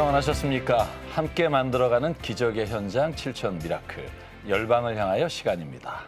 평안하셨습니까? 함께 만들어가는 기적의 현장 7천 미라클. 열방을 향하여 시간입니다.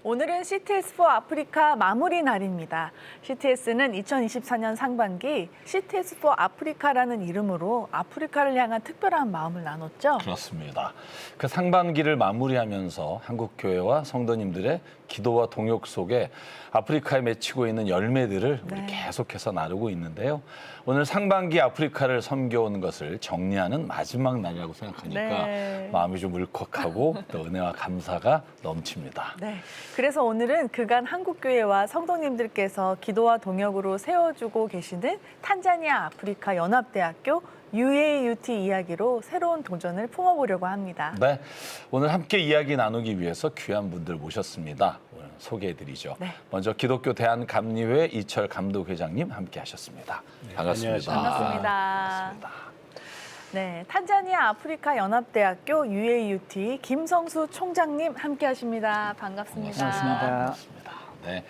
오늘은 CTS4 아프리카 마무리 날입니다. CTS는 2024년 상반기 CTS4 아프리카라는 이름으로 아프리카를 향한 특별한 마음을 나눴죠. 그렇습니다. 그 상반기를 마무리하면서 한국교회와 성도님들의 기도와 동역 속에 아프리카에 맺히고 있는 열매들을 우리 계속해서 나누고 있는데요. 오늘 상반기 아프리카를 섬겨온 것을 정리하는 마지막 날이라고 생각하니까 마음이 좀 울컥하고 또 은혜와 감사가 넘칩니다. 네. 그래서 오늘은 그간 한국교회와 성도님들께서 기도와 동역으로 세워주고 계시는 탄자니아 아프리카 연합대학교 UAUT 이야기로 새로운 도전을 품어보려고 합니다. 네, 오늘 함께 이야기 나누기 위해서 귀한 분들 모셨습니다. 오늘 소개해드리죠. 네. 먼저 기독교 대한감리회 이철 감독회장님 함께하셨습니다. 반갑습니다. 반갑습니다. 네, 탄자니아 아프리카 연합대학교 UAUT 김성수 총장님 함께하십니다. 반갑습니다. 반갑습니다. 네,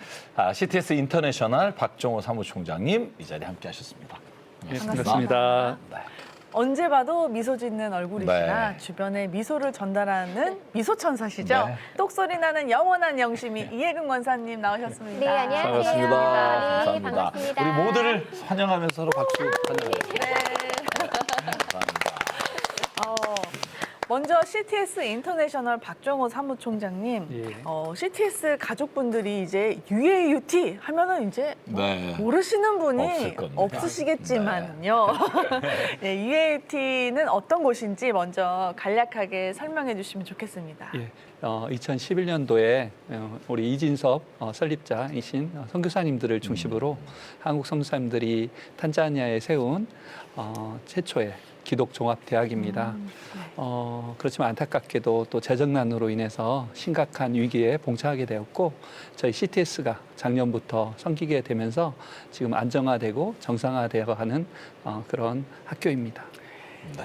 CTS 인터내셔널 박종호 사무총장님 이 자리에 함께하셨습니다. 반갑습니다. 네. 언제 봐도 미소 짓는 얼굴이시나 네. 주변에 미소를 전달하는 미소천사시죠. 네. 똑소리 나는 영원한 영심이 이혜근 권사님 나오셨습니다. 네, 안녕하세요. 반갑습니다. 네, 감사합니다. 반갑습니다. 우리 모두를 환영하면서 서로 박수 환영해주세요. 네. 감사합니다. 먼저 CTS 인터내셔널 박종호 사무총장님, CTS 가족분들이 이제 UAUT 하면은 이제 네. 모르시는 분이 없을 겁니다. 없으시겠지만요. 네, UAUT는 어떤 곳인지 먼저 간략하게 설명해 주시면 좋겠습니다. 2011년도에 우리 이진섭 설립자이신 선교사님들을 중심으로 한국 선교사님들이 탄자니아에 세운 최초의 기독 종합대학입니다. 그렇지만 안타깝게도 또 재정난으로 인해서 심각한 위기에 봉착하게 되었고 저희 CTS가 작년부터 섬기게 되면서 지금 안정화되고 정상화되어가는 그런 학교입니다. 네.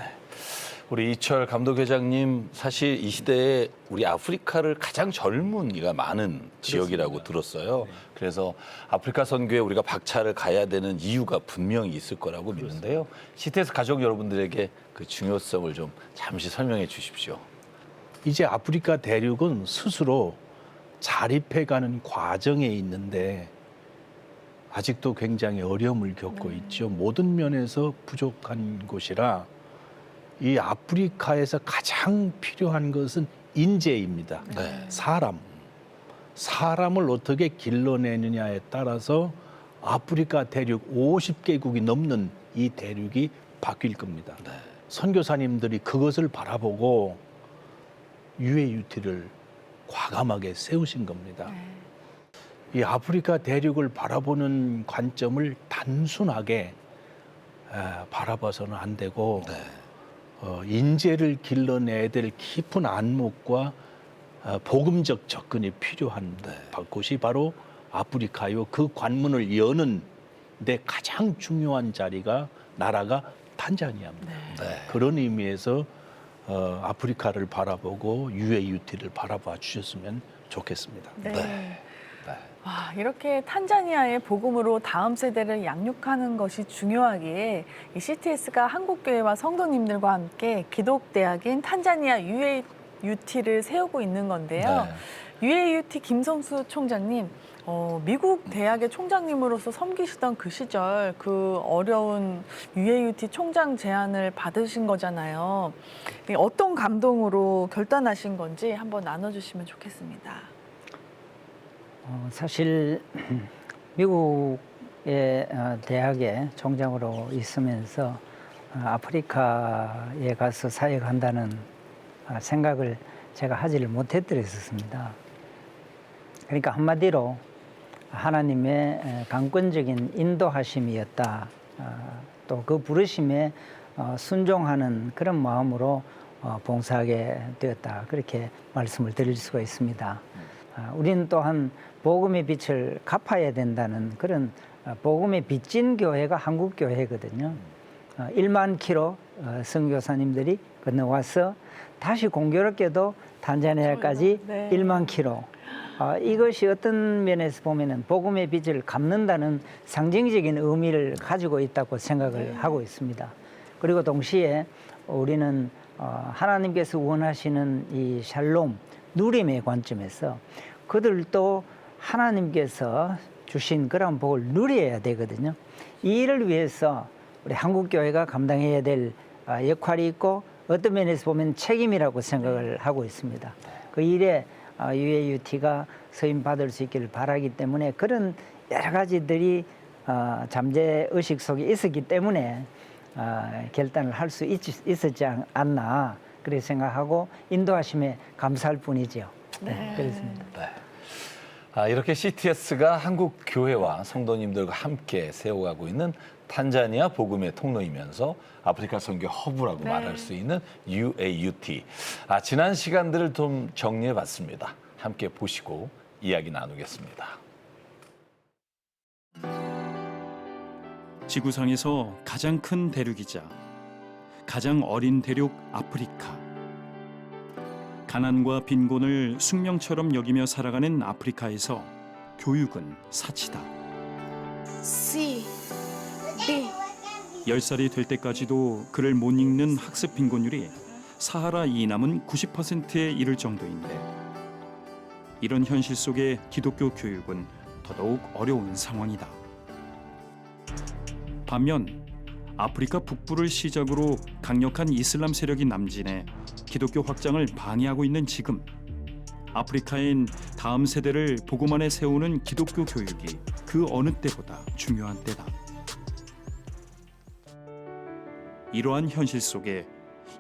우리 이철 감독회장님 사실 이 시대에 우리 아프리카를 가장 젊은 이가 많은 지역이라고 들었어요. 그래서 아프리카 선교에 우리가 박차를 가야 되는 이유가 분명히 있을 거라고 믿는데요. CTS 가족 여러분들에게 그 중요성을 좀 잠시 설명해 주십시오. 이제 아프리카 대륙은 스스로 자립해가는 과정에 있는데 아직도 굉장히 어려움을 겪고 있죠. 모든 면에서 부족한 곳이라 이 아프리카에서 가장 필요한 것은 인재입니다. 네. 사람을 어떻게 길러내느냐에 따라서 아프리카 대륙 50개국이 넘는 이 대륙이 바뀔 겁니다. 네. 선교사님들이 그것을 바라보고 UAUT를 과감하게 세우신 겁니다. 이 아프리카 대륙을 바라보는 관점을 단순하게 바라봐서는 안 되고 인재를 길러내야 될 깊은 안목과 복음적 접근이 필요한 곳이 바로 아프리카요. 그 관문을 여는 데 가장 중요한 나라가 탄자니아입니다. 네. 그런 의미에서 아프리카를 바라보고 UAUT를 바라봐 주셨으면 좋겠습니다. 네. 와, 이렇게 탄자니아의 복음으로 다음 세대를 양육하는 것이 중요하기에 이 CTS가 한국교회와 성도님들과 함께 기독대학인 탄자니아 UAUT를 세우고 있는 건데요. UAUT 김성수 총장님, 미국 대학의 총장님으로서 섬기시던 그 시절 그 어려운 UAUT 총장 제안을 받으신 거잖아요. 어떤 감동으로 결단하신 건지 한번 나눠주시면 좋겠습니다. 사실 미국의 대학의 총장으로 있으면서 아프리카에 가서 사역한다는 생각을 제가 하지를 못했더랬었습니다. 그러니까 한마디로 하나님의 강권적인 인도하심이었다. 또 그 부르심에 순종하는 그런 마음으로 봉사하게 되었다. 그렇게 말씀을 드릴 수가 있습니다. 우리는 또한 복음의 빛을 갚아야 된다는 그런 복음의 빚진 교회가 한국교회거든요. 1만 킬로 선교사님들이 건너와서 다시 공교롭게도 탄자니아까지 1만 킬로. 이것이 어떤 면에서 보면은 복음의 빚을 갚는다는 상징적인 의미를 가지고 있다고 생각을 하고 있습니다. 그리고 동시에 우리는 하나님께서 원하시는 이 샬롬, 누림의 관점에서 그들도 하나님께서 주신 그런 복을 누려야 되거든요. 이 일을 위해서 우리 한국교회가 감당해야 될 역할이 있고 어떤 면에서 보면 책임이라고 생각을 하고 있습니다. 그 일에 UAUT가 서임 받을 수 있기를 바라기 때문에 그런 여러 가지들이 잠재의식 속에 있었기 때문에 결단을 할 수 있었지 않나 그렇게 생각하고 인도하심에 감사할 뿐이지요. 네, 그렇습니다. 네. 이렇게 CTS가 한국 교회와 성도님들과 함께 세워가고 있는 탄자니아 복음의 통로이면서 아프리카 선교 허브라고 말할 수 있는 UAUT. 지난 시간들을 좀 정리해봤습니다. 함께 보시고 이야기 나누겠습니다. 지구상에서 가장 큰 대륙이자 가장 어린 대륙 아프리카. 가난과 빈곤을 숙명처럼 여기며 살아가는 아프리카에서 교육은 사치다. C, D. 10살이 될 때까지도 글을 못 읽는 학습 빈곤율이 사하라 이남은 90%에 이를 정도인데 이런 현실 속에 기독교 교육은 더더욱 어려운 상황이다. 반면 아프리카 북부를 시작으로 강력한 이슬람 세력이 남진해 기독교 확장을 방해하고 있는 지금 아프리카인 다음 세대를 복음 안에 세우는 기독교 교육이 그 어느 때보다 중요한 때다. 이러한 현실 속에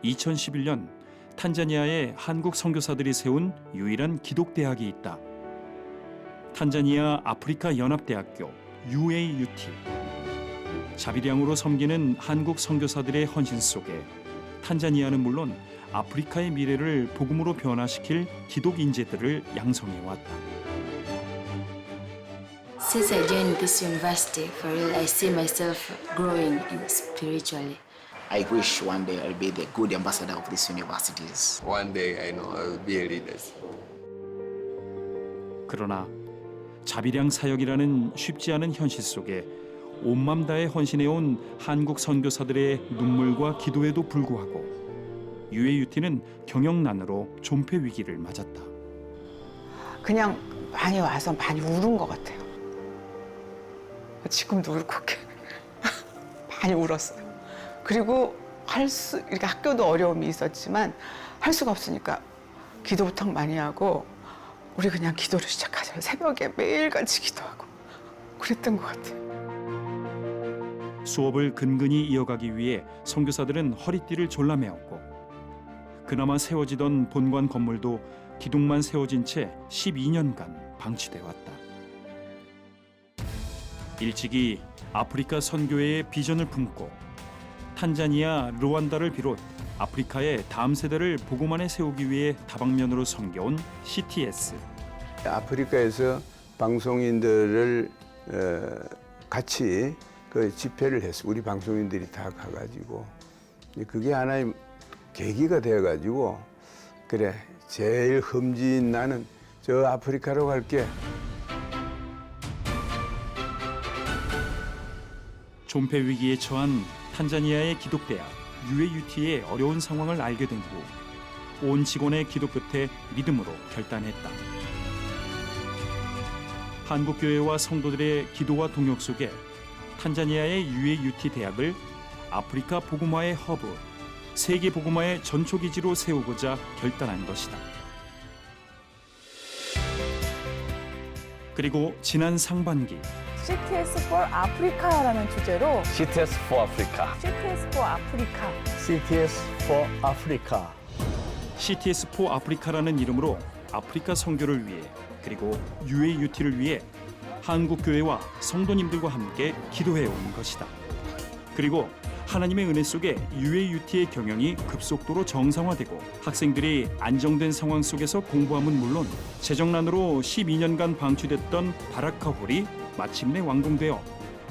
2011년 탄자니아의 한국 선교사들이 세운 유일한 기독대학이 있다. 탄자니아 아프리카 연합대학교 UAUT. 자비량으로 섬기는 한국 선교사들의 헌신 속에 탄자니아는 물론 아프리카의 미래를 복음으로 변화시킬 기독 인재들을 양성해 왔다. Since I joined this university, for real, I see myself growing spiritually. I wish one day I'll be the good ambassador of these universities. One day I know I will be a leader. 그러나 자비량 사역이라는 쉽지 않은 현실 속에 온맘 다해 헌신해온 한국 선교사들의 눈물과 기도에도 불구하고 UAUT는 경영난으로 존폐 위기를 맞았다. 그냥 많이 와서 많이 울은 것 같아요. 지금도 울컥해. 많이 울었어요. 그리고 이렇게 학교도 어려움이 있었지만 할 수가 없으니까 기도 부탁 많이 하고 우리 그냥 기도를 시작하자. 새벽에 매일같이 기도하고 그랬던 것 같아요. 수업을 근근히 이어가기 위해 선교사들은 허리띠를 졸라매었고 그나마 세워지던 본관 건물도 기둥만 세워진 채 12년간 방치돼 왔다. 일찍이 아프리카 선교회의 비전을 품고 탄자니아, 루안다를 비롯 아프리카의 다음 세대를 복음 안에 세우기 위해 다방면으로 섬겨온 CTS. 아프리카에서 방송인들을 같이 그 집회를 했어. 우리 방송인들이 다 가가지고 그게 하나의 계기가 되어가지고 그래 제일 흠진 나는 저 아프리카로 갈게. 존폐 위기에 처한 탄자니아의 기독대학 UAUT의 어려운 상황을 알게 된 후 온 직원의 기도 끝에 믿음으로 결단했다. 한국교회와 성도들의 기도와 동역 속에 탄자니아의 UAUT 대학을 아프리카 복음화의 허브, 세계 복음화의 전초기지로 세우고자 결단한 것이다. 그리고 지난 상반기 CTS for 아프리카라는 주제로 CTS for Africa. CTS for 아프리카. CTS for Africa. CTS for 아프리카라는 이름으로 아프리카 선교를 위해 그리고 UAUT를 위해 한국 교회와 성도님들과 함께 기도해 온 것이다. 그리고 하나님의 은혜 속에 UAUT의 경영이 급속도로 정상화되고 학생들이 안정된 상황 속에서 공부함은 물론 재정난으로 12년간 방치됐던 바라카 홀이 마침내 완공되어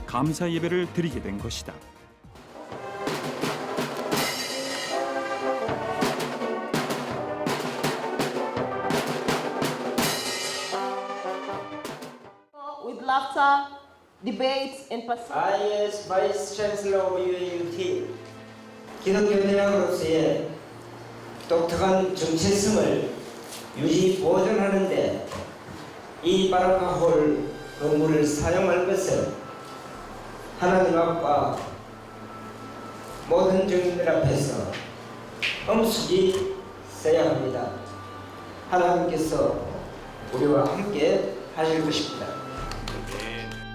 감사 예배를 드리게 된 것이다. With laughter, debates, and yes, Vice Chancellor of UAUT. 기독교 대학으로서의 독특한 정체성을 유지 보존하는 데 이 바라카홀 건물을 사용할 것을 하나님 앞과 모든 증인들 앞에서 엄숙히 써야 합니다. 하나님께서 우리와 함께 하실 것입니다.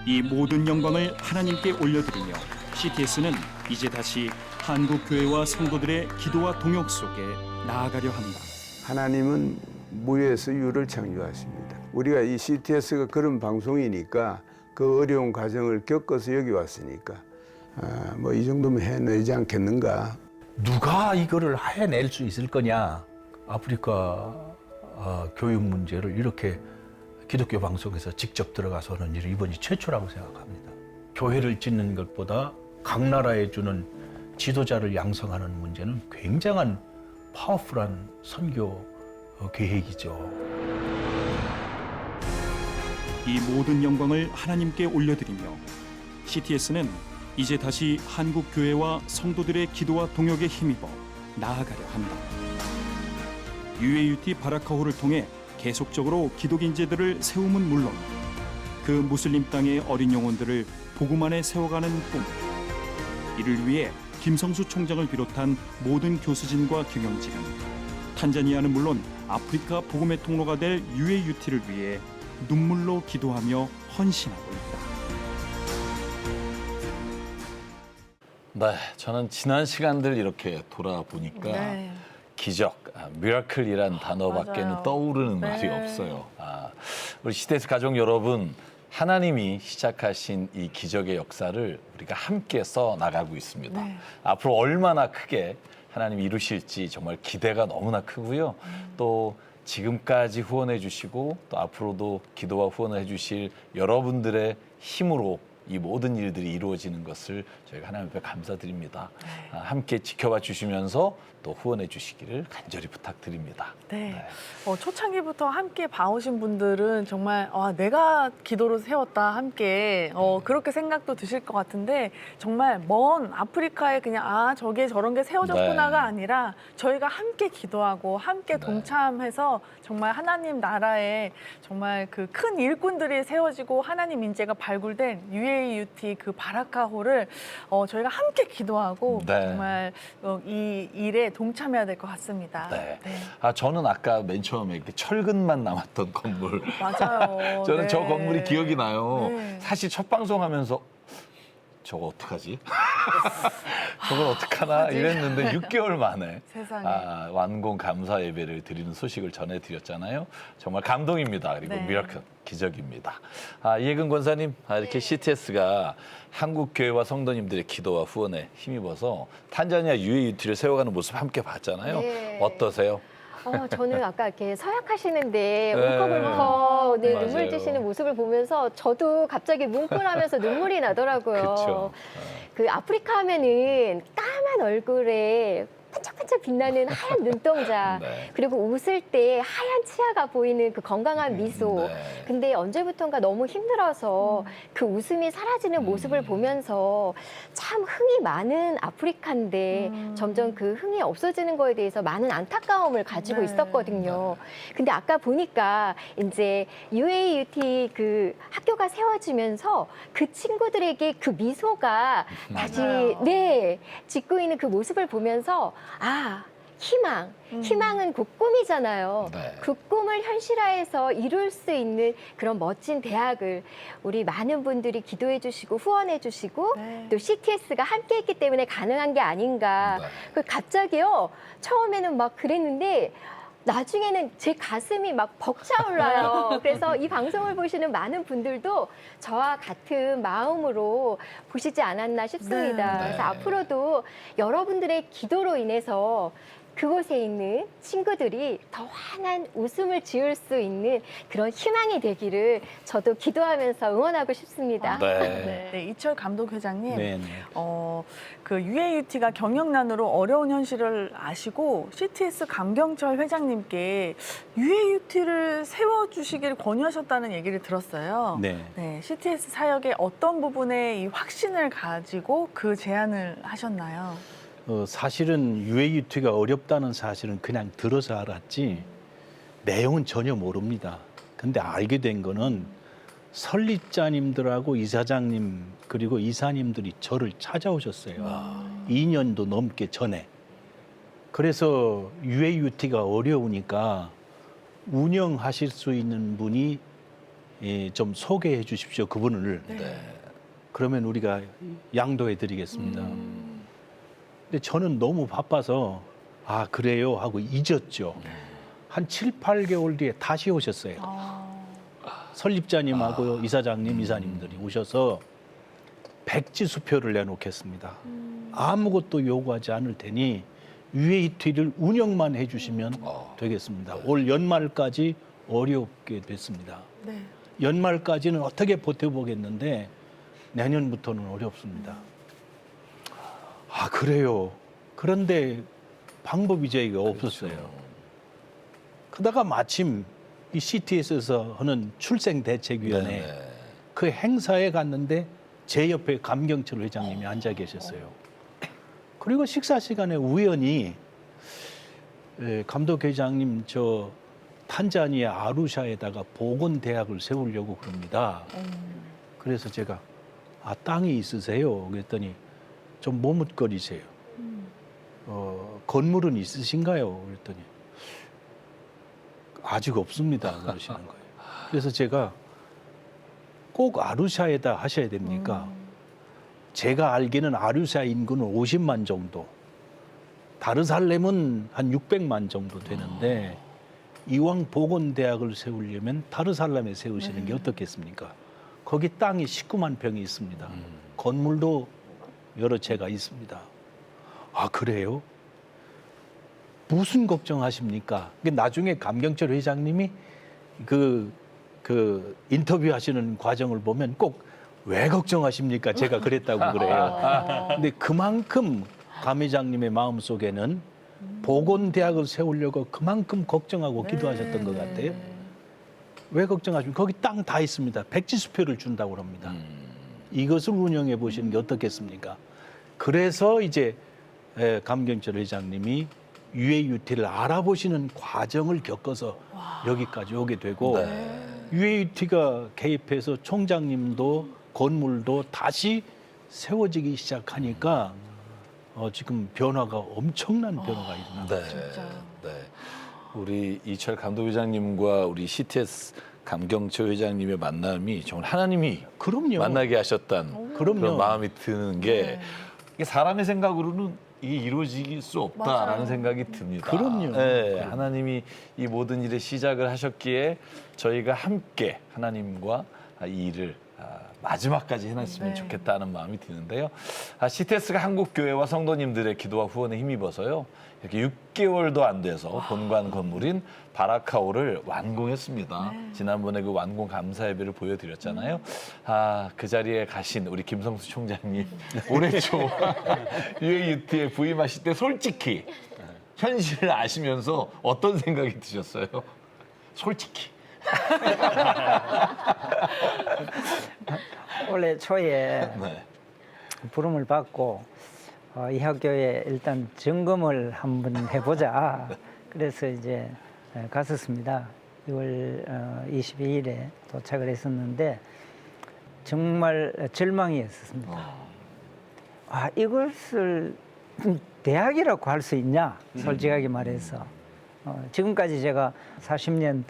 이 모든 영광을 하나님께 올려드리며 CTS는 이제 다시 한국 교회와 성도들의 기도와 동역 속에 나아가려 한다. 하나님은 무에서 유를 창조하십니다. 우리가 이 CTS가 그런 방송이니까 그 어려운 과정을 겪어서 여기 왔으니까 뭐 이 정도면 해내지 않겠는가. 누가 이거를 해낼 수 있을 거냐. 아프리카 교육 문제를 이렇게 기독교 방송에서 직접 들어가서 하는 일은 이번이 최초라고 생각합니다. 교회를 짓는 것보다 각 나라에 주는 지도자를 양성하는 문제는 굉장한 파워풀한 선교 계획이죠. 이 모든 영광을 하나님께 올려드리며 CTS는 이제 다시 한국 교회와 성도들의 기도와 동역에 힘입어 나아가려 한다. UAUT 바라카홀을 통해 계속적으로 기독 인재들을 세움은 물론 그 무슬림 땅의 어린 영혼들을 복음 안에 세워가는 꿈. 이를 위해 김성수 총장을 비롯한 모든 교수진과 경영진은 탄자니아는 물론 아프리카 복음의 통로가 될 UAUT를 위해 눈물로 기도하며 헌신하고 있다. 네, 저는 지난 시간들 이렇게 돌아보니까 네. 기적, 미라클이란 단어밖에는 맞아요. 떠오르는 네. 말이 없어요. 우리 CTS 가족 여러분, 하나님이 시작하신 이 기적의 역사를 우리가 함께 써 나가고 있습니다. 네. 앞으로 얼마나 크게 하나님이 이루실지 정말 기대가 너무나 크고요. 또 지금까지 후원해 주시고 또 앞으로도 기도와 후원을 해 주실 여러분들의 힘으로 이 모든 일들이 이루어지는 것을 저희가 하나님 앞에 감사드립니다. 함께 지켜봐 주시면서 또 후원해 주시기를 간절히 부탁드립니다. 네. 초창기부터 함께 봐오신 분들은 정말 내가 기도로 세웠다 함께 그렇게 생각도 드실 것 같은데 정말 먼 아프리카에 그냥 저게 저런 게 세워졌구나가 네. 아니라 저희가 함께 기도하고 함께 동참해서 정말 하나님 나라에 정말 그 큰 일꾼들이 세워지고 하나님 인재가 발굴된 UAUT 그 바라카홀을 저희가 함께 기도하고 네. 정말 이 일에 동참해야 될 것 같습니다. 네. 저는 아까 맨 처음에 이렇게 철근만 남았던 건물. 맞아요. 저는 네. 저 건물이 기억이 나요. 네. 사실 첫 방송하면서 저거 어떡하지? 저걸 어떡하나 이랬는데 6개월 만에 세상에. 완공 감사 예배를 드리는 소식을 전해드렸잖아요. 정말 감동입니다. 그리고 네. 미라클 기적입니다. 이혜근 권사님, 이렇게 CTS가 한국 교회와 성도님들의 기도와 후원에 힘입어서 탄자니아 UAUT를 세워가는 모습 함께 봤잖아요. 네. 어떠세요? 저는 아까 이렇게 서약하시는데 네. 울컥울컥 맞아요. 눈물 지시는 모습을 보면서 저도 갑자기 뭉클하면서 눈물이 나더라고요. 그쵸. 그 아프리카 하면은 까만 얼굴에 반짝반짝 빛나는 하얀 눈동자 네. 그리고 웃을 때 하얀 치아가 보이는 그 건강한 미소. 네. 근데 언제부턴가 너무 힘들어서 그 웃음이 사라지는 모습을 보면서 참 흥이 많은 아프리카인데 점점 그 흥이 없어지는 거에 대해서 많은 안타까움을 가지고 네. 있었거든요. 근데 아까 보니까 이제 UAUT 그 학교가 세워지면서 그 친구들에게 그 미소가 다시 짓고 있는 그 모습을 보면서 희망은 곧 꿈이잖아요. 네. 그 꿈을 현실화해서 이룰 수 있는 그런 멋진 대학을 우리 많은 분들이 기도해 주시고 후원해 주시고 네. 또 CTS가 함께 했기 때문에 가능한 게 아닌가. 네. 그 갑자기요. 처음에는 막 그랬는데 나중에는 제 가슴이 막 벅차올라요. 그래서 이 방송을 보시는 많은 분들도 저와 같은 마음으로 보시지 않았나 싶습니다. 네. 그래서 앞으로도 여러분들의 기도로 인해서 그곳에 있는 친구들이 더 환한 웃음을 지을 수 있는 그런 희망이 되기를 저도 기도하면서 응원하고 싶습니다. 네, 이철 감독회장님, 네. 그 UAUT가 경영난으로 어려운 현실을 아시고 CTS 강경철 회장님께 UAUT를 세워주시길 권유하셨다는 얘기를 들었어요. 네. CTS 사역의 어떤 부분에 이 확신을 가지고 그 제안을 하셨나요? 사실은 UAUT가 어렵다는 사실은 그냥 들어서 알았지 내용은 전혀 모릅니다. 근데 알게 된 거는 설립자님들하고 이사장님 그리고 이사님들이 저를 찾아오셨어요. 2년도 넘게 전에. 그래서 UAUT가 어려우니까 운영하실 수 있는 분이 좀 소개해 주십시오. 그분을. 그러면 우리가 양도해 드리겠습니다. 근데 저는 너무 바빠서 아 그래요 하고 잊었죠. 한 7, 8개월 뒤에 다시 오셨어요. 설립자님하고 이사장님, 이사님들이 오셔서 백지수표를 내놓겠습니다. 아무것도 요구하지 않을 테니 UAUT를 운영만 해주시면 되겠습니다. 올 연말까지 어렵게 됐습니다. 연말까지는 어떻게 버텨보겠는데 내년부터는 어렵습니다. 아 그래요. 그런데 방법이 저희가 없었어요. 그러다가 마침 이 CTS에서 하는 출생대책위원회 그 행사에 갔는데 제 옆에 감경철 회장님이 앉아 계셨어요. 그리고 식사 시간에 우연히 감독 회장님 저 탄자니아 아루샤에다가 보건대학을 세우려고 그럽니다. 그래서 제가 아 땅이 있으세요? 그랬더니 좀 머뭇거리세요. 건물은 있으신가요? 그랬더니 아직 없습니다. 그러시는 거예요. 그래서 제가 꼭 아루샤에다 하셔야 됩니까? 제가 알기는 아루샤 인구는 50만 정도, 다르살렘은 한 600만 정도 되는데 이왕 보건대학을 세우려면 다르살렘에 세우시는 게 어떻겠습니까? 거기 땅이 19만 평이 있습니다. 건물도 여러 채가 있습니다. 아 그래요? 무슨 걱정하십니까? 나중에 감경철 회장님이 그 인터뷰하시는 과정을 보면 꼭 왜 걱정하십니까? 제가 그랬다고 그래요. 근데 그만큼 감 회장님의 마음속에는 보건대학을 세우려고 그만큼 걱정하고 기도하셨던 것 같아요. 왜 걱정하십니까? 거기 땅 다 있습니다. 백지수표를 준다고 합니다. 이것을 운영해 보시는 게 어떻겠습니까? 그래서 이제 감경철 회장님이 UAUT를 알아보시는 과정을 겪어서 여기까지 오게 되고 UAUT가 개입해서 총장님도 건물도 다시 세워지기 시작하니까 지금 변화가 엄청난 변화가 일어나고 우리 이철 감독회장님과 우리 CTS 감경철 회장님의 만남이 정말 하나님이 그럼요. 만나게 하셨다는 그런 마음이 드는 게 이게 사람의 생각으로는 이게 이루어질 수 없다라는 생각이 듭니다. 그럼요. 하나님이 이 모든 일의 시작을 하셨기에 저희가 함께 하나님과 이 일을 마지막까지 해냈으면 좋겠다는 마음이 드는데요. CTS가 한국 교회와 성도님들의 기도와 후원에 힘입어서요. 이렇게 6개월도 안 돼서 본관 건물인 바라카오를 완공했습니다. 지난번에 그 완공 감사 예배를 보여드렸잖아요. 그 자리에 가신 우리 김성수 총장님 올해 초 UAUT에 부임하실 때 솔직히 현실을 아시면서 어떤 생각이 드셨어요? 솔직히. 올해 초에 부름을 받고 이 학교에 일단 점검을 한번 해보자. 그래서 이제 갔었습니다. 6월 22일에 도착을 했었는데 정말 절망이었습니다. 이것을 대학이라고 할 수 있냐? 솔직하게 말해서. 지금까지 제가 40년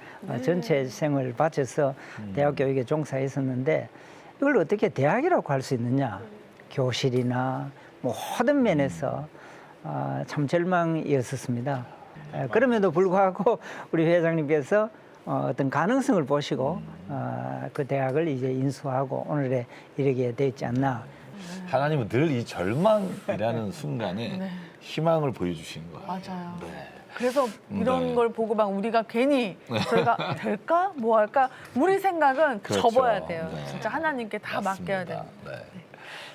전체 생을 바쳐서 대학 교육에 종사했었는데 이걸 어떻게 대학이라고 할 수 있느냐. 교실이나 모든 면에서 참 절망이었었습니다. 그럼에도 불구하고 우리 회장님께서 어떤 가능성을 보시고 그 대학을 이제 인수하고 오늘에 이르게 되지 않나. 하나님은 늘 이 절망이라는 순간에 희망을 보여주시는 거예요. 맞아요. 그래서 이런 걸 보고 막 우리가 괜히 저희가 될까? 뭐 할까? 우리 생각은 접어야 돼요. 진짜 하나님께 다 맡겨야 돼요.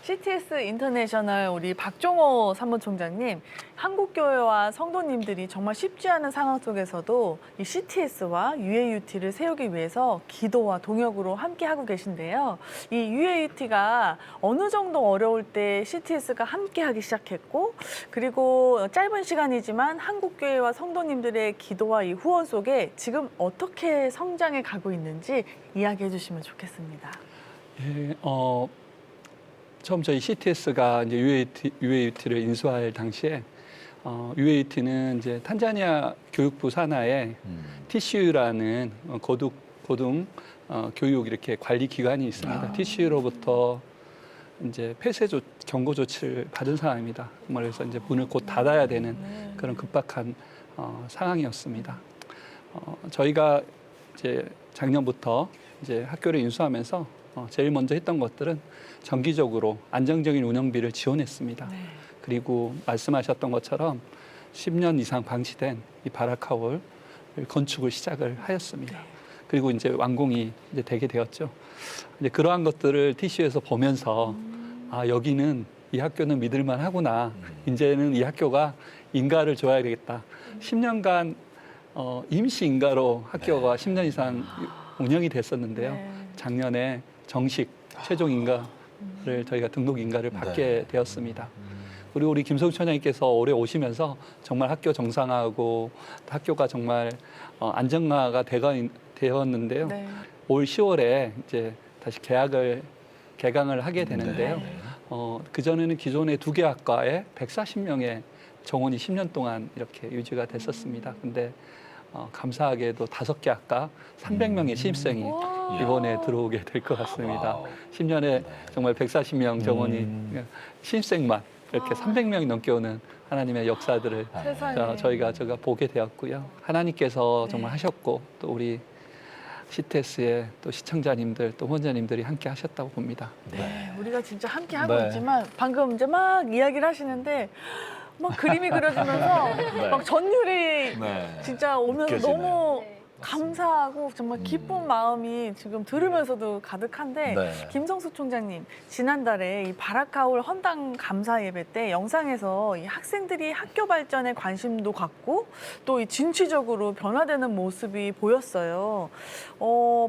CTS 인터내셔널 우리 박종호 사무총장님, 한국교회와 성도님들이 정말 쉽지 않은 상황 속에서도 이 CTS와 UAUT를 세우기 위해서 기도와 동역으로 함께하고 계신데요. 이 UAUT가 어느 정도 어려울 때 CTS가 함께하기 시작했고, 그리고 짧은 시간이지만 한국교회와 성도님들의 기도와 이 후원 속에 지금 어떻게 성장해 가고 있는지 이야기해 주시면 좋겠습니다. 예, 처음 저희 CTS가 이제 UAUT를 인수할 당시에 UAUT는 이제 탄자니아 교육부 산하에 TCU라는 고등 교육 이렇게 관리 기관이 있습니다. TCU로부터 이제 폐쇄 경고 조치를 받은 상황입니다. 그래서 이제 문을 곧 닫아야 되는 그런 급박한 상황이었습니다. 저희가 이제 작년부터 이제 학교를 인수하면서 제일 먼저 했던 것들은 정기적으로 안정적인 운영비를 지원했습니다. 그리고 말씀하셨던 것처럼 10년 이상 방치된 이 바라카홀 건축을 시작을 하였습니다. 그리고 이제 완공이 이제 되게 되었죠. 이제 그러한 것들을 TCU에서 보면서 아, 여기는 이 학교는 믿을만 하구나. 이제는 이 학교가 인가를 줘야 되겠다. 10년간 임시 인가로 학교가 10년 이상 운영이 됐었는데요. 작년에 정식 최종 인가를 저희가 등록 인가를 받게 되었습니다. 그리고 우리 김성주 총장님께서 올해 오시면서 정말 학교 정상화하고 학교가 정말 안정화가 되었는데요. 올 10월에 이제 다시 개강을 하게 되는데요. 그전에는 기존의 2개 학과에 140명의 정원이 10년 동안 이렇게 유지가 됐었습니다. 근데 감사하게도 5개 학과 300명의 신입생이 이번에 들어오게 될 것 같습니다. 10년에 정말 140명 정원이 신입생만 이렇게 300명이 넘게 오는 하나님의 역사들을 저희가 보게 되었고요. 하나님께서 정말 하셨고 또 우리 CTS의 또 시청자님들 또 후원자님들이 함께 하셨다고 봅니다. 네, 우리가 진짜 함께 하고 있지만 방금 이제 막 이야기를 하시는데 막 그림이 그려지면서 막 전율이 진짜 오면서 느껴지네요. 너무 감사하고 정말 기쁜 마음이 지금 들으면서도 가득한데 김성수 총장님, 지난달에 이 바라카홀 헌당 감사 예배 때 영상에서 이 학생들이 학교 발전에 관심도 갖고 또 이 진취적으로 변화되는 모습이 보였어요.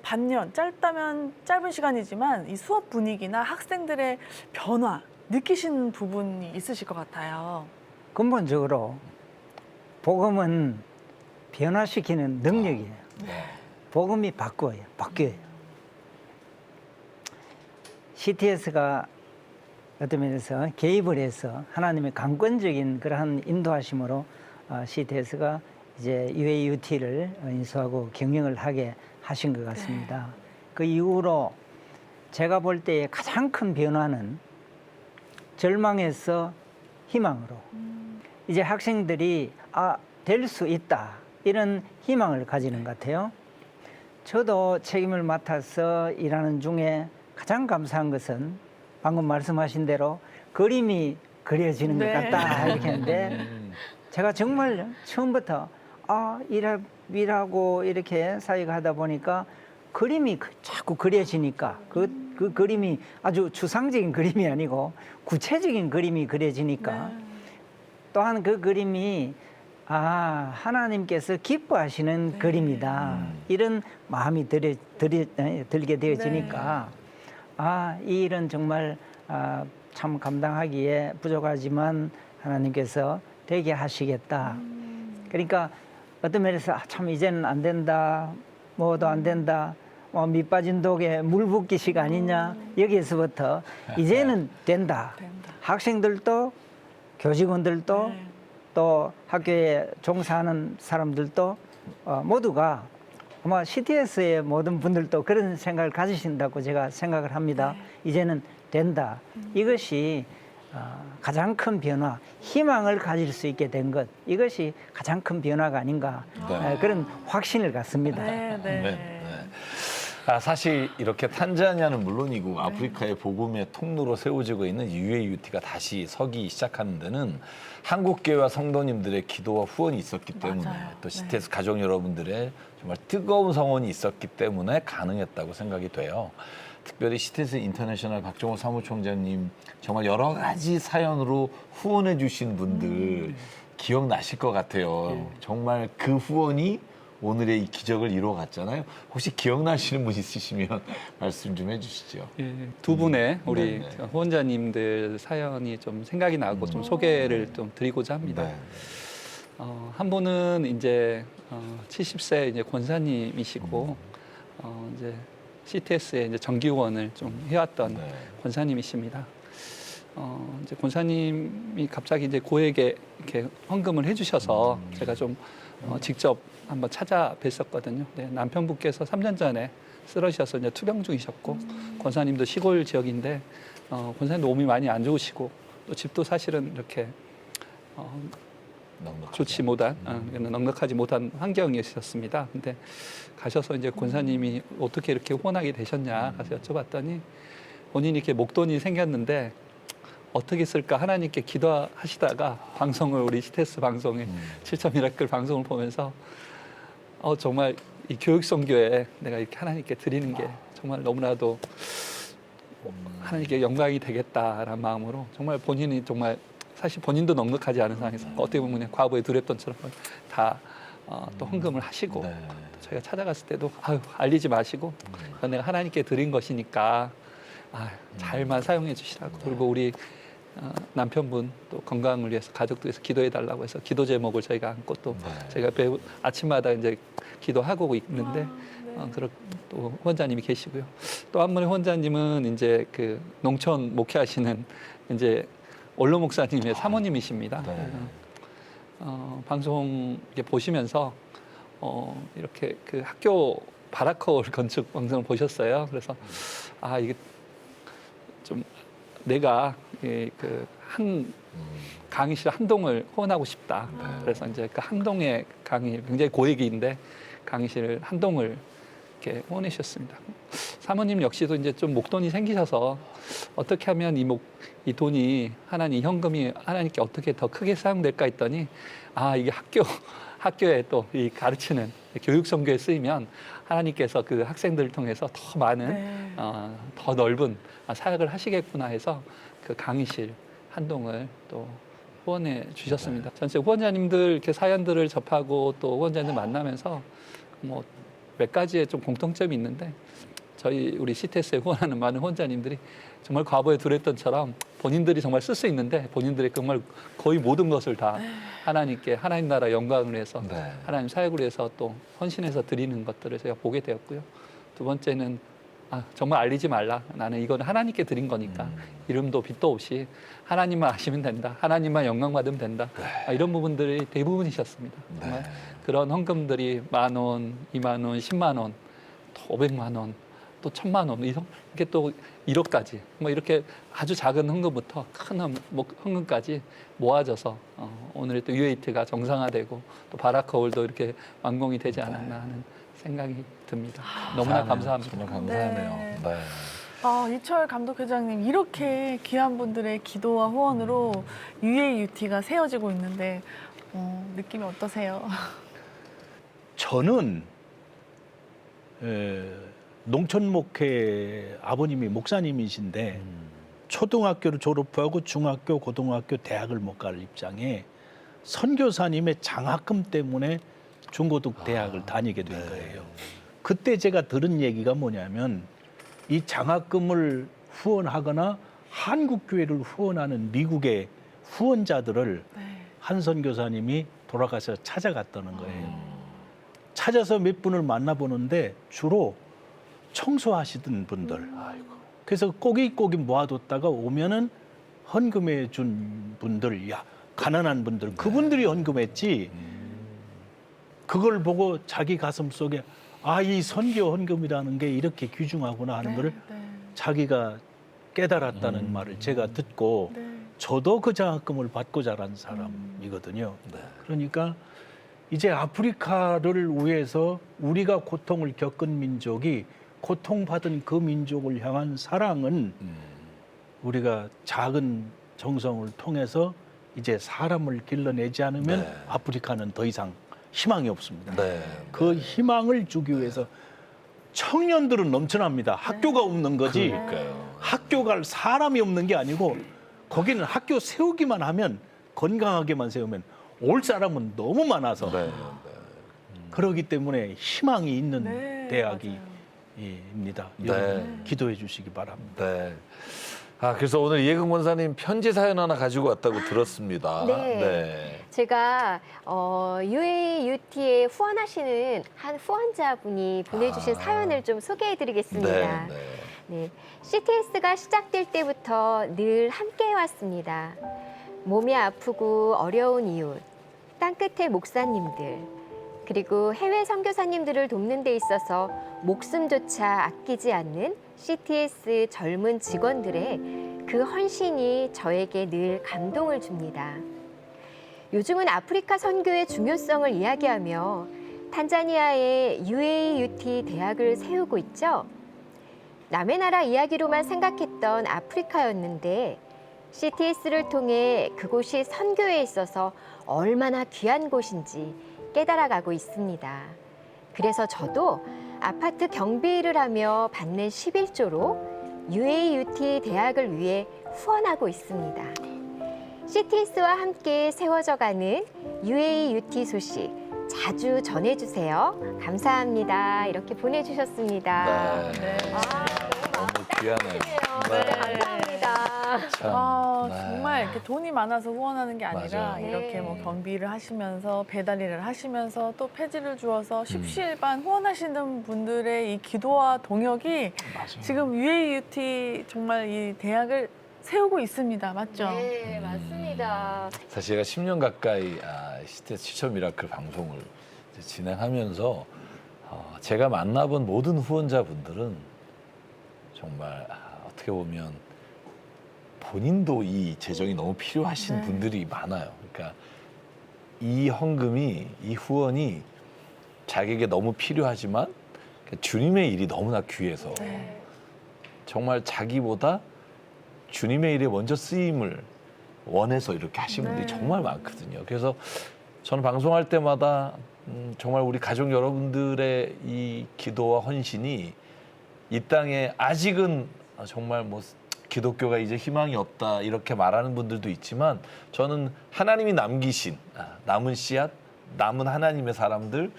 반년, 짧다면 짧은 시간이지만 이 수업 분위기나 학생들의 변화 느끼시는 부분이 있으실 것 같아요. 근본적으로 복음은 변화시키는 능력이에요. 복음이 바뀌어요. CTS가 어떤 면에서 개입을 해서 하나님의 강권적인 그러한 인도하심으로 CTS가 이제 UAUT를 인수하고 경영을 하게 하신 것 같습니다. 그 이후로 제가 볼 때의 가장 큰 변화는 절망에서 희망으로 이제 학생들이 될 수 있다 이런 희망을 가지는 것 같아요. 저도 책임을 맡아서 일하는 중에 가장 감사한 것은 방금 말씀하신 대로 그림이 그려지는 것 같다 이렇게 했는데 제가 정말 처음부터 일하고 이렇게 사역을 하다 보니까 그림이 자꾸 그려지니까 그 그림이 아주 추상적인 그림이 아니고 구체적인 그림이 그려지니까 또한 그 그림이 하나님께서 기뻐하시는 그림이다. 이런 마음이 들게 되어지니까 이 일은 정말 참 감당하기에 부족하지만 하나님께서 되게 하시겠다. 그러니까 어떤 면에서 참 이제는 안 된다. 뭐도 안 된다. 밑 빠진 독에 물 붓기식 아니냐. 여기에서부터 이제는 된다. 학생들도 교직원들도 또 학교에 종사하는 사람들도 모두가 아마 CTS의 모든 분들도 그런 생각을 가지신다고 제가 생각을 합니다. 이제는 된다. 이것이 가장 큰 변화, 희망을 가질 수 있게 된 것, 이것이 가장 큰 변화가 아닌가 그런 확신을 갖습니다. 사실 이렇게 탄자니아는 물론이고 아프리카의 복음의 통로로 세워지고 있는 UAUT가 다시 서기 시작하는 데는 한국교회와 성도님들의 기도와 후원이 있었기 때문에 또 CTS 가족 여러분들의 정말 뜨거운 성원이 있었기 때문에 가능했다고 생각이 돼요. 특별히 시티스 인터내셔널 박종호 사무총장님 정말 여러 가지 사연으로 후원해 주신 분들 기억나실 것 같아요. 정말 그 후원이 오늘의 이 기적을 이루어갔잖아요. 혹시 기억나시는 분 있으시면 말씀 좀 해주시죠. 예, 두 분의 우리 네, 네. 후원자님들 사연이 좀 생각이 나고 좀 소개를 좀 드리고자 합니다. 네. 한 분은 이제 70세 이제 권사님이시고 이제 CTS에 이제 정기후원을 좀 해왔던 네. 권사님이십니다. 이제 권사님이 갑자기 이제 고액의 이렇게 헌금을 해주셔서 제가 좀 직접 한번 찾아뵀었거든요. 네, 남편분께서 3년 전에 쓰러지셔서 이제 투병 중이셨고 권사님도 시골 지역인데 권사님도 몸이 많이 안 좋으시고 또 집도 사실은 이렇게 좋지 못한 넉넉하지 못한 환경이셨습니다. 근데 가셔서 이제 권사님이 어떻게 이렇게 후원하게 되셨냐 가서 여쭤봤더니 본인이 이렇게 목돈이 생겼는데 어떻게 쓸까 하나님께 기도하시다가 방송을 우리 시테스 방송에 7천 미라클 방송을 보면서 정말 이 교육선교에 내가 이렇게 하나님께 드리는 게 정말 너무나도 하나님께 영광이 되겠다라는 마음으로 정말 본인이 정말 사실 본인도 넉넉하지 않은 상황에서 어떻게 보면 그냥 과거에 누렸던처럼 다 또 헌금을 하시고 네. 저희가 찾아갔을 때도 알리지 마시고 이건 내가 하나님께 드린 것이니까 잘만 사용해 주시라고 그리고 우리 남편분 또 건강을 위해서 가족들 위해서 기도해 달라고 해서 기도 제목을 저희가 안고 또 저희가 아침마다 이제 기도하고 있는데 그런 또 후원자님이 계시고요. 또 한 분의 후원자님은 이제 그 농촌 목회하시는 이제 원로 목사님의 사모님이십니다. 방송 이렇게 보시면서 이렇게 그 학교 바라커홀 건축 방송을 보셨어요. 그래서 이게 좀 내가 그 한 강의실 한 동을 후원하고 싶다. 그래서 이제 그 한 동의 강의 굉장히 고액인데 강의실 한 동을 이렇게 후원해 주셨습니다. 사모님 역시도 이제 좀 목돈이 생기셔서 어떻게 하면 이 돈이 이 현금이 하나님께 어떻게 더 크게 사용될까 했더니 이게 학교에 또 이 가르치는 교육선교에 쓰이면 하나님께서 그 학생들을 통해서 더 많은 더 넓은 사역을 하시겠구나 해서 그 강의실 한 동을 또 후원해 주셨습니다. 전체 후원자님들 이렇게 사연들을 접하고 또 후원자님들 만나면서 뭐 몇 가지의 좀 공통점이 있는데 우리 CTS에 후원하는 많은 후원자님들이 정말 과거에 두랬던처럼 본인들이 정말 쓸 수 있는데 본인들이 정말 거의 모든 것을 다 하나님께 하나님 나라 영광을 위해서 하나님 사역을 위해서 또 헌신해서 드리는 것들을 제가 보게 되었고요. 두 번째는 정말 알리지 말라. 나는 이건 하나님께 드린 거니까 이름도 빛도 없이 하나님만 아시면 된다. 하나님만 영광 받으면 된다. 이런 부분들이 대부분이셨습니다. 정말 그런 헌금들이 10,000원, 20,000원, 10만 원, 또 500만 원, 또 1,000만 원 이렇게 또 1억까지 뭐 이렇게 아주 작은 헌금부터 큰 헌금까지 모아져서 오늘 또 UAT가 정상화되고 또 바라커홀도 이렇게 완공이 되지 않았나 하는 생각이 듭니다. 너무나 감사합니다. 정말 감사하네요. 네. 이철 감독회장님 이렇게 귀한 분들의 기도와 후원으로 UAUT가 세워지고 있는데 느낌이 어떠세요? 저는 농촌 목회 아버님이 목사님이신데 초등학교를 졸업하고 중학교, 고등학교, 대학을 못 갈 입장에 선교사님의 장학금 때문에 중고등 대학을 다니게 된 거예요. 그때 제가 들은 얘기가 뭐냐면 이 장학금을 후원하거나 한국교회를 후원하는 미국의 후원자들을 한 선교사님이 돌아가서 찾아갔다는 거예요. 찾아서 몇 분을 만나보는데 주로 청소하시던 분들. 그래서 꼬깃꼬깃 모아뒀다가 오면은 헌금해 준 분들, 가난한 분들, 그분들이 헌금했지. 그걸 보고 자기 가슴 속에 이 선교 헌금이라는 게 이렇게 귀중하구나 하는 것을 자기가 깨달았다는 말을 제가 듣고 저도 그 장학금을 받고 자란 사람이거든요. 그러니까 이제 아프리카를 위해서 우리가 고통을 겪은 민족이 고통받은 그 민족을 향한 사랑은 우리가 작은 정성을 통해서 이제 사람을 길러내지 않으면 아프리카는 더 이상 희망이 없습니다. 그 희망을 주기 위해서 청년들은 넘쳐납니다. 학교가 없는 거지. 그러니까요. 학교 갈 사람이 없는 게 아니고 거기는 학교 세우기만 하면 건강하게만 세우면 올 사람은 너무 많아서 네. 그러기 때문에 희망이 있는 네, 대학입니다. 네. 여러분 기도해 주시기 바랍니다. 네. 아, 그래서 오늘 이혜경 권사님 편지 사연 하나 가지고 왔다고 들었습니다. 네. 제가 UAUT에 후원하시는 한 후원자분이 보내주신 사연을 좀 소개해드리겠습니다. 네, CTS가 시작될 때부터 늘 함께해왔습니다. 몸이 아프고 어려운 이웃, 땅끝의 목사님들, 그리고 해외 선교사님들을 돕는 데 있어서 목숨조차 아끼지 않는 CTS 젊은 직원들의 그 헌신이 저에게 늘 감동을 줍니다. 요즘은 아프리카 선교의 중요성을 이야기하며 탄자니아의 UAUT 대학을 세우고 있죠. 남의 나라 이야기로만 생각했던 아프리카였는데 CTS를 통해 그곳이 선교에 있어서 얼마나 귀한 곳인지 깨달아가고 있습니다. 그래서 저도 아파트 경비 일을 하며 받는 11조로 UAUT 대학을 위해 후원하고 있습니다. CTS와 함께 세워져가는 UAUT 소식 자주 전해주세요. 감사합니다. 이렇게 보내주셨습니다. 네. 너무 귀하네요. 감사합니다. 참, 정말 이렇게 돈이 많아서 후원하는 게 아니라 맞아요. 이렇게 뭐 경비를 하시면서 배달 일을 하시면서 또 폐지를 주어서 음. 십시일반 후원하시는 분들의 이 기도와 동역이 지금 UAUT 정말 이 대학을 세우고 있습니다. 맞죠? 네, 맞습니다. 사실 제가 10년 가까이 CTS 시청 미라클 방송을 이제 진행하면서 제가 만나본 모든 후원자분들은 정말 어떻게 보면 본인도 이 재정이 너무 필요하신 분들이 많아요. 그러니까 이 헌금이, 이 후원이 자기에게 너무 필요하지만 주님의 일이 너무나 귀해서 정말 자기보다 주님의 일에 먼저 쓰임을 원해서 이렇게 하신 분들이 정말 많거든요. 그래서 저는 방송할 때마다 정말 우리 가족 여러분들의 이 기도와 헌신이 이 땅에 아직은 정말 뭐 기독교가 이제 희망이 없다 이렇게 말하는 분들도 있지만 저는 하나님이 남기신 남은 씨앗, 남은 하나님의 사람들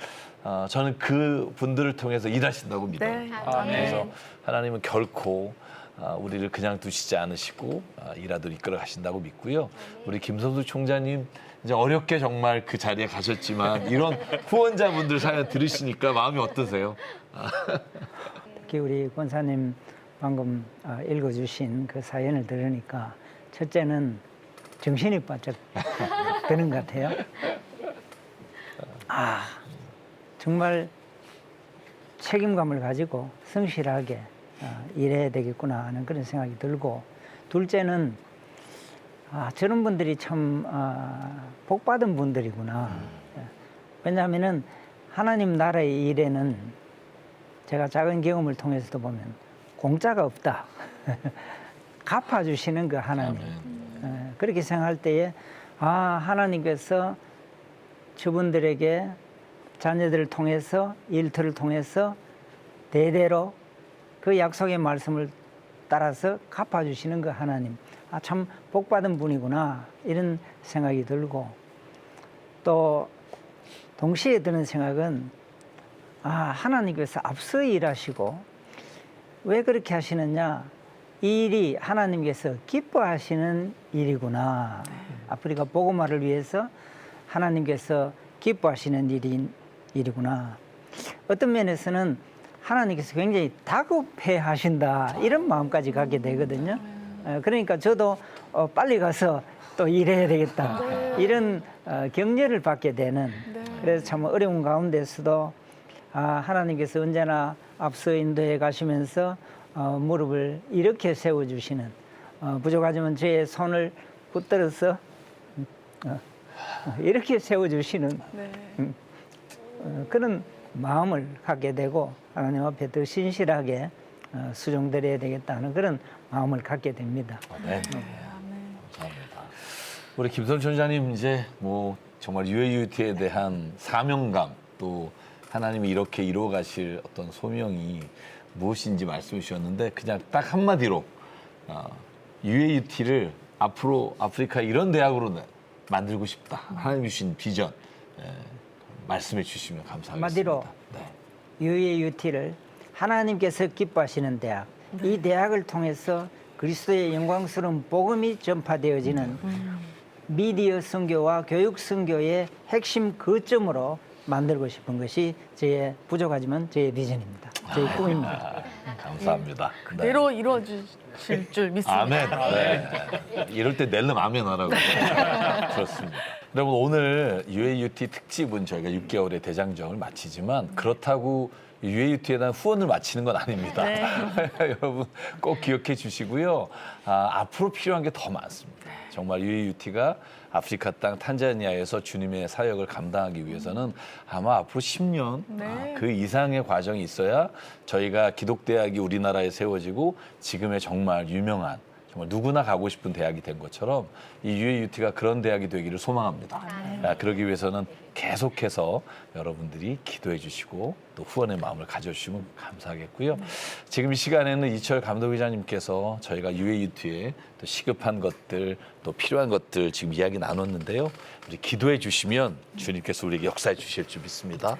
저는 그 분들을 통해서 일하신다고 믿어요. 그래서 하나님은 결코 우리를 그냥 두시지 않으시고 일하도록 이끌어 가신다고 믿고요. 우리 김선수 총장님 이제 어렵게 정말 그 자리에 가셨지만 이런 후원자분들 사연 들으시니까 마음이 어떠세요? 특히 우리 권사님 방금 읽어주신 그 사연을 들으니까 첫째는 정신이 바짝 드는 것 같아요. 정말 책임감을 가지고 성실하게 일해야 되겠구나 하는 그런 생각이 들고, 둘째는 저런 분들이 참 복받은 분들이구나. 왜냐하면은 하나님 나라의 일에는 제가 작은 경험을 통해서도 보면 공짜가 없다. 갚아주시는 그 하나님. 그렇게 생각할 때에 하나님께서 저분들에게 자녀들을 통해서 일터를 통해서 대대로 그 약속의 말씀을 따라서 갚아주시는 그 하나님. 참 복받은 분이구나 이런 생각이 들고, 또 동시에 드는 생각은 하나님께서 앞서 일하시고 왜 그렇게 하시느냐, 이 일이 하나님께서 기뻐하시는 일이구나. 아프리카 복음화를 위해서 하나님께서 기뻐하시는 일이구나. 어떤 면에서는 하나님께서 굉장히 다급해 하신다 이런 마음까지 갖게 되거든요. 그러니까 저도 빨리 가서 또 일해야 되겠다 이런 격려를 받게 되는, 그래서 참 어려운 가운데서도 하나님께서 언제나 앞서 인도해 가시면서 무릎을 이렇게 세워주시는, 부족하지만 저의 손을 붙들어서 이렇게 세워주시는 그런 마음을 갖게 되고, 하나님 앞에 더 신실하게 수종드려야 되겠다는 그런 마음을 갖게 됩니다. 네. 감사합니다. 우리 김선 총장님 이제 뭐 정말 UAUT에 대한 사명감, 또 하나님이 이렇게 이루어 가실 어떤 소명이 무엇인지 말씀해 주셨는데 그냥 딱 한마디로 UAUT를 앞으로 아프리카 이런 대학으로 만들고 싶다. 하나님이 주신 비전 말씀해 주시면 감사하겠습니다. 한마디로 UAUT를 하나님께서 기뻐하시는 대학, 이 대학을 통해서 그리스도의 영광스러운 복음이 전파되어지는 미디어 선교와 교육 선교의 핵심 거점으로 만들고 싶은 것이 저의 부족하지만 저의 비전입니다. 저의 꿈입니다. 감사합니다. 그대로 이루어주실 줄 믿습니다. 아멘. 네. 이럴 때 낼름 아멘 하라고. 그렇습니다. 여러분 오늘 UAUT 특집은 저희가 6개월의 대장정을 마치지만 그렇다고 UAUT에 대한 후원을 마치는 건 아닙니다. 네. 여러분 꼭 기억해 주시고요. 앞으로 필요한 게 더 많습니다. 정말 UAUT가 아프리카 땅 탄자니아에서 주님의 사역을 감당하기 위해서는 아마 앞으로 10년 그 이상의 과정이 있어야 저희가 기독대학이 우리나라에 세워지고 지금의 정말 유명한 정말 누구나 가고 싶은 대학이 된 것처럼 이 UAUT가 그런 대학이 되기를 소망합니다. 그러기 위해서는 계속해서 여러분들이 기도해 주시고 또 후원의 마음을 가져주시면 감사하겠고요. 지금 이 시간에는 이철 감독회장님께서 저희가 UAUT에 또 시급한 것들 또 필요한 것들 지금 이야기 나눴는데요. 우리 기도해 주시면 주님께서 우리에게 역사해 주실 줄 믿습니다.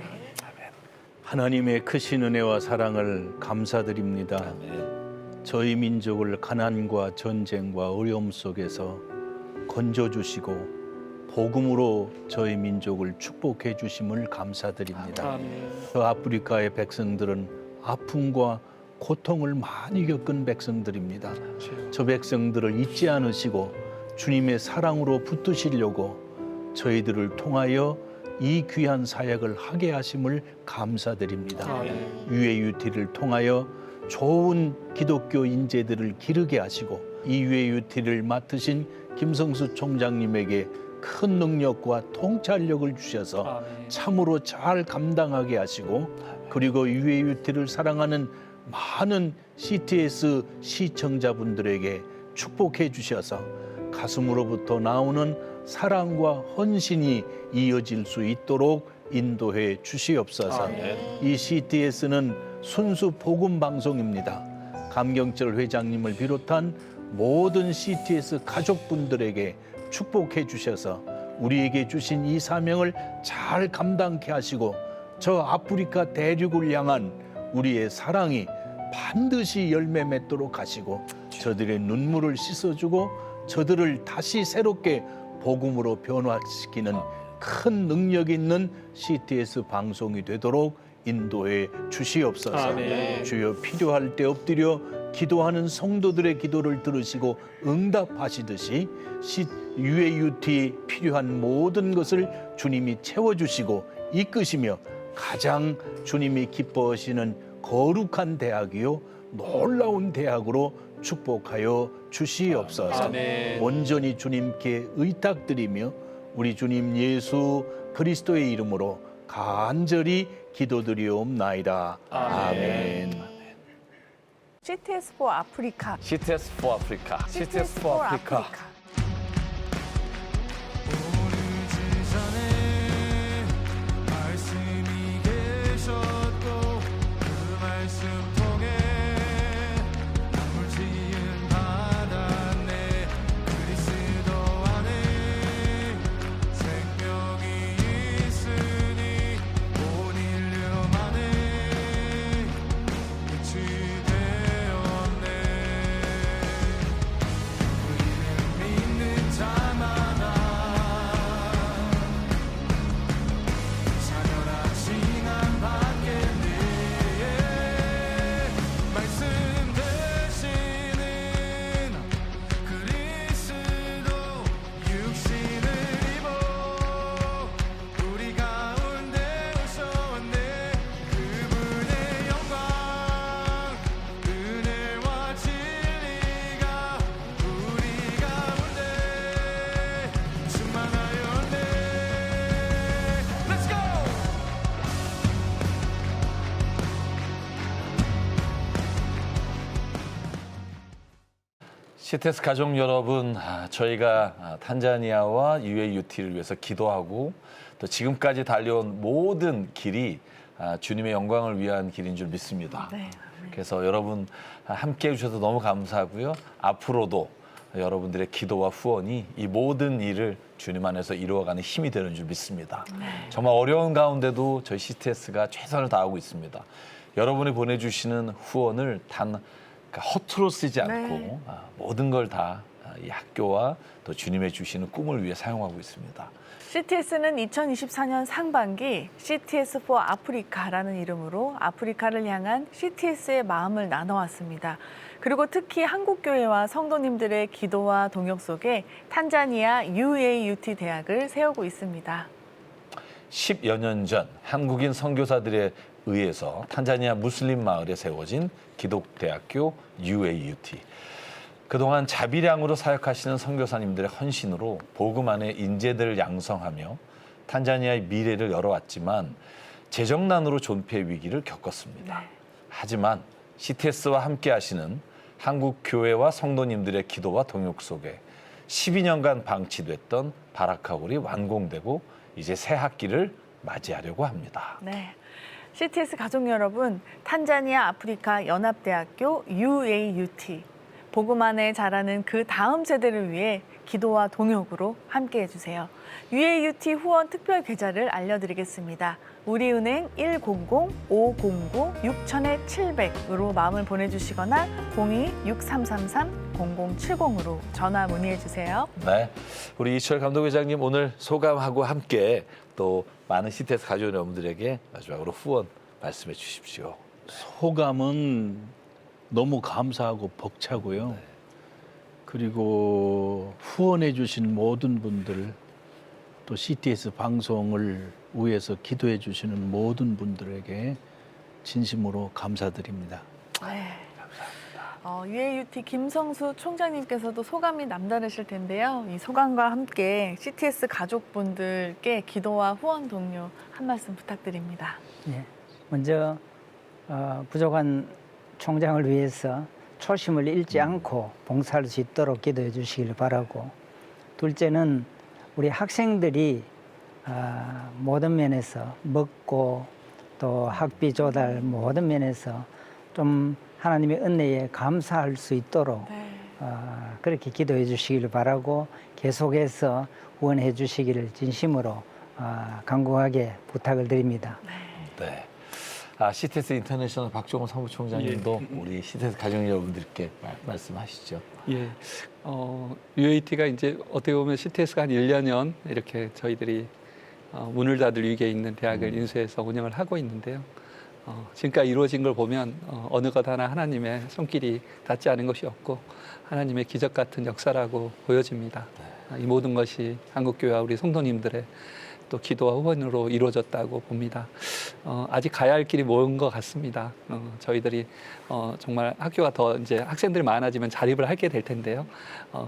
하나님의 크신 은혜와 사랑을 감사드립니다. 저희 민족을 가난과 전쟁과 어려움 속에서 건져주시고 복음으로 저희 민족을 축복해 주심을 감사드립니다. 저 아프리카의 백성들은 아픔과 고통을 많이 겪은 백성들입니다. 저 백성들을 잊지 않으시고 주님의 사랑으로 붙드시려고 저희들을 통하여 이 귀한 사역을 하게 하심을 감사드립니다. UAUT를 통하여 좋은 기독교 인재들을 기르게 하시고 이 UAUT를 맡으신 김성수 총장님에게 큰 능력과 통찰력을 주셔서 참으로 잘 감당하게 하시고 그리고 UAUT를 사랑하는 많은 CTS 시청자분들에게 축복해 주셔서 가슴으로부터 나오는 사랑과 헌신이 이어질 수 있도록 인도해 주시옵소서. 이 CTS는 순수 복음 방송입니다. 감경철 회장님을 비롯한 모든 CTS 가족분들에게 축복해 주셔서 우리에게 주신 이 사명을 잘 감당케 하시고 저 아프리카 대륙을 향한 우리의 사랑이 반드시 열매 맺도록 하시고 저들의 눈물을 씻어주고 저들을 다시 새롭게 복음으로 변화시키는 큰 능력 있는 CTS 방송이 되도록 인도해 주시옵소서. 주여 필요할 때 엎드려 기도하는 성도들의 기도를 들으시고 응답하시듯이 UAUT에 필요한 모든 것을 주님이 채워주시고 이끄시며 가장 주님이 기뻐하시는 거룩한 대학이요 놀라운 대학으로 축복하여 주시옵소서. 온전히 주님께 의탁드리며 우리 주님 예수 그리스도의 이름으로 간절히 기도드리옵나이다. 아멘. CTS for 아프리카. CTS for 아프리카. CTS for 아프리카. CTS 가족 여러분, 저희가 탄자니아와 UAUT를 위해서 기도하고 또 지금까지 달려온 모든 길이 주님의 영광을 위한 길인 줄 믿습니다. 네. 그래서 여러분 함께해 주셔서 너무 감사하고요. 앞으로도 여러분들의 기도와 후원이 이 모든 일을 주님 안에서 이루어가는 힘이 되는 줄 믿습니다. 정말 어려운 가운데도 저희 CTS가 최선을 다하고 있습니다. 여러분이 보내주시는 후원을 단 허투루 쓰지 않고 모든 걸 다 이 학교와 또 주님의 주시는 꿈을 위해 사용하고 있습니다. CTS는 2024년 상반기 CTS for 아프리카라는 이름으로 아프리카를 향한 CTS의 마음을 나눠왔습니다. 그리고 특히 한국교회와 성도님들의 기도와 동역 속에 탄자니아 UAUT 대학을 세우고 있습니다. 10여 년 전 한국인 선교사들에 의해서 탄자니아 무슬림 마을에 세워진 기독대학교 UAUT. 그동안 자비량으로 사역하시는 선교사님들의 헌신으로 복음 안에 인재들을 양성하며 탄자니아의 미래를 열어왔지만 재정난으로 존폐 위기를 겪었습니다. 하지만 CTS와 함께 하시는 한국 교회와 성도님들의 기도와 동역 속에 12년간 방치됐던 바라카홀이 완공되고 이제 새 학기를 맞이하려고 합니다. 네. CTS 가족 여러분, 탄자니아 아프리카 연합대학교 UAUT 복음 안에 자라는 그 다음 세대를 위해 기도와 동역으로 함께해 주세요. UAUT 후원 특별 계좌를 알려드리겠습니다. 우리은행 100-509-6700으로 마음을 보내주시거나 02-6333-0070으로 전화 문의해 주세요. 네, 우리 이철 감독회장님 오늘 소감하고 함께 또 많은 CTS 가족 여러분들에게 마지막으로 후원 말씀해 주십시오. 소감은 너무 감사하고 벅차고요. 그리고 후원해 주신 모든 분들, 또 CTS 방송을 위해서 기도해 주시는 모든 분들에게 진심으로 감사드립니다. 네. UAUT 김성수 총장님께서도 소감이 남다르실 텐데요. 이 소감과 함께 CTS 가족분들께 기도와 후원 동료 한 말씀 부탁드립니다. 예. 먼저 부족한 총장을 위해서 초심을 잃지 않고 봉사할 수 있도록 기도해 주시길 바라고, 둘째는 우리 학생들이 모든 면에서 먹고 또 학비 조달 모든 면에서 좀 하나님의 은혜에 감사할 수 있도록 그렇게 기도해 주시기를 바라고, 계속해서 후원해 주시기를 진심으로 간곡하게 부탁을 드립니다. 네. CTS 인터내셔널 박종원 사무총장님도 우리 CTS 가족 여러분들께 말씀하시죠. 예, UAT가 이제 어떻게 보면 CTS가 한 1년여 이렇게 저희들이 문을 닫을 위기에 있는 대학을 인수해서 운영을 하고 있는데요. 지금까지 이루어진 걸 보면 어느 것 하나 하나님의 손길이 닿지 않은 것이 없고 하나님의 기적 같은 역사라고 보여집니다. 이 모든 것이 한국교회와 우리 성도님들의 또 기도와 후원으로 이루어졌다고 봅니다. 아직 가야 할 길이 먼 것 같습니다. 저희들이 정말 학교가 더 이제 학생들이 많아지면 자립을 하게 될 텐데요.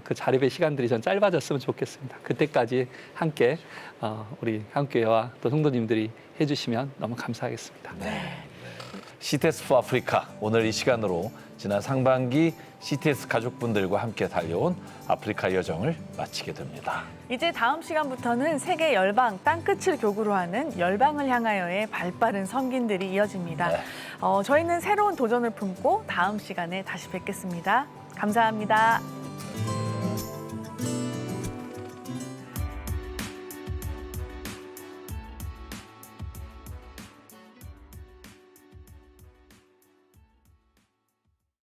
그 자립의 시간들이 전 짧아졌으면 좋겠습니다. 그때까지 함께 우리 한국교회와 또 성도님들이 해주시면 너무 감사하겠습니다. CTS for 아프리카, 오늘 이 시간으로 지난 상반기 CTS 가족분들과 함께 달려온 아프리카 여정을 마치게 됩니다. 이제 다음 시간부터는 세계 열방 땅끝을 교구로 하는 열방을 향하여의 발빠른 섬긴들이 이어집니다. 저희는 새로운 도전을 품고 다음 시간에 다시 뵙겠습니다. 감사합니다.